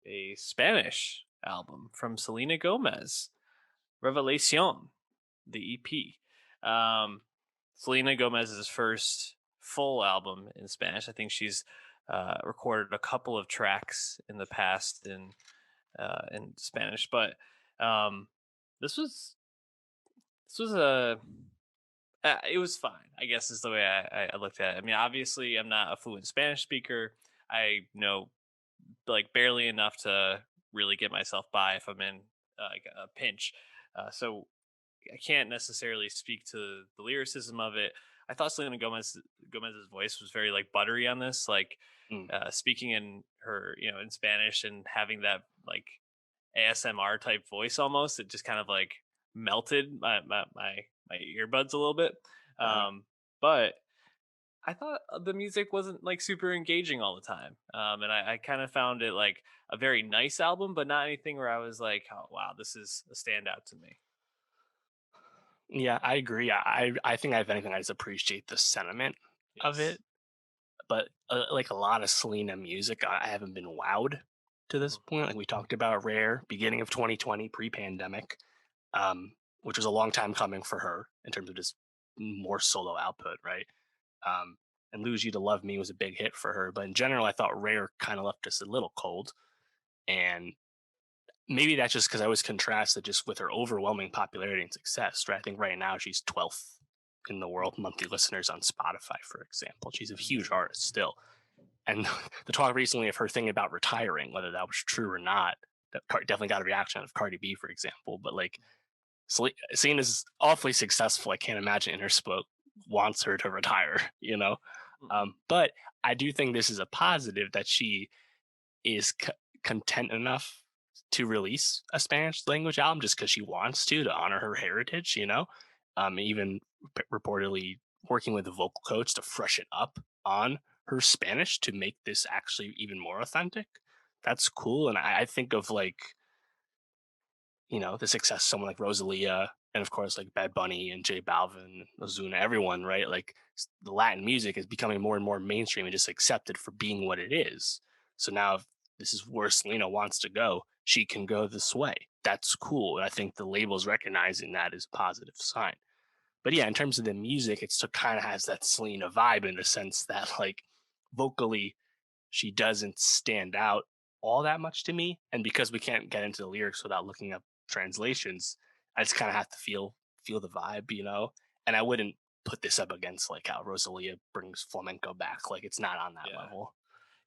a Spanish album from Selena Gomez, Revelación, the EP. Um, Selena Gomez's first full album in Spanish. I think she's recorded a couple of tracks in the past in Spanish, but um, this was this was a it was fine, I guess is the way I looked at it. I mean, obviously, I'm not a fluent Spanish speaker. I know like barely enough to really get myself by if I'm in like a pinch. So I can't necessarily speak to the lyricism of it. I thought Gomez's voice was very like buttery on this, like Mm. speaking in her, in Spanish and having that like ASMR type voice almost. It just kind of like melted my earbuds a little bit. Uh, But I thought the music wasn't like super engaging all the time. And I kind of found it like a very nice album, but not anything where I was like, oh, wow, this is a standout to me. yeah, I agree. I think if anything, I just appreciate the sentiment of Yes. it. But like a lot of Selena music, I haven't been wowed to this Mhm. point. Like we talked about, Rare, beginning of 2020, pre-pandemic, which was a long time coming for her in terms of just more solo output, right? Um, and Lose You to Love Me was a big hit for her, but in general, I thought Rare kind of left us a little cold. And maybe that's just because I was contrasted just with her overwhelming popularity and success. Right? I think right now she's 12th in the world monthly listeners on Spotify, for example. She's a huge artist still. And the talk recently of her thinking about retiring, whether that was true or not, that definitely got a reaction of Cardi B, for example. But like, Selena's awfully successful. I can't imagine Interspoke wants her to retire, you know? Mm-mm. But I do think this is a positive that she is content enough to release a Spanish language album just because she wants to honor her heritage, you know? Even reportedly working with a vocal coach to freshen up on her Spanish to make this actually even more authentic. That's cool. And I think of like, the success of someone like Rosalia and of course like Bad Bunny and J Balvin, Ozuna, everyone, right? Like the Latin music is becoming more and more mainstream and just accepted for being what it is. So now if this is where Selena wants to go, she can go this way. That's cool. And I think the label's recognizing that is a positive sign. But yeah, in terms of the music, it still kind of has that Selena vibe in the sense that like vocally she doesn't stand out all that much to me. And because we can't get into the lyrics without looking up translations, I just kind of have to feel the vibe, you know. And I wouldn't put this up against like how Rosalia brings flamenco back. Like it's not on that Yeah. level.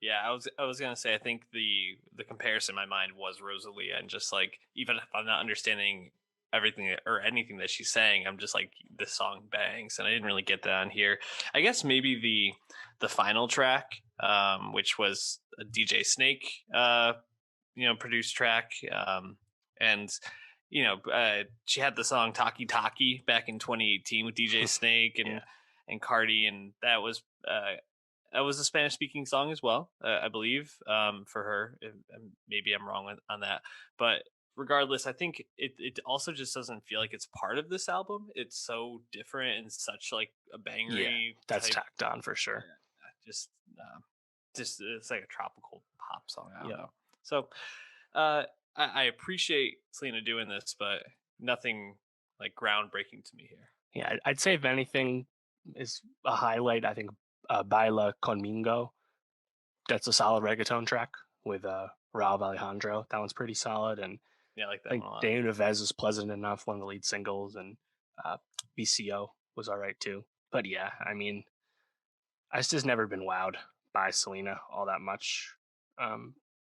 Yeah, I was gonna say I think the comparison in my mind was Rosalia, and just like even if I'm not understanding or anything that she's saying, I'm just like this song bangs, and I didn't really get that on here. I guess maybe the final track, which was a DJ Snake, produced track, and she had the song "Taki Taki" back in 2018 with DJ Snake Yeah. and Cardi, and that was a Spanish speaking song as well, I believe, for her. Maybe I'm wrong on that, but regardless, I think it also just doesn't feel like it's part of this album. It's so different and such like a Yeah. bangery That's type. tacked on for Yeah, sure. just just it's like a tropical pop song. I don't Yeah. know. So uh, I appreciate Selena doing this, but nothing like groundbreaking to me here. Yeah. I'd say if anything is a highlight, I think Baila Conmigo. That's a solid reggaeton track with Ralph Alejandro. That one's pretty solid. And Yeah, I like I that think one a lot. Daniel Vez is pleasant enough, one of the lead singles, and uh, VCO was all right too. But yeah, I mean, I just never been wowed by Selena all that much.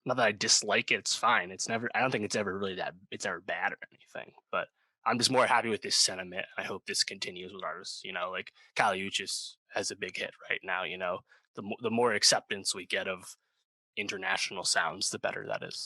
Not that I dislike it; it's fine. It's never. I don't think it's ever really that. It's ever bad or anything. But I'm just more happy with this sentiment. I hope this continues with artists. Like Kali Uchis has a big hit right now. The more acceptance we get of international sounds, the better that is.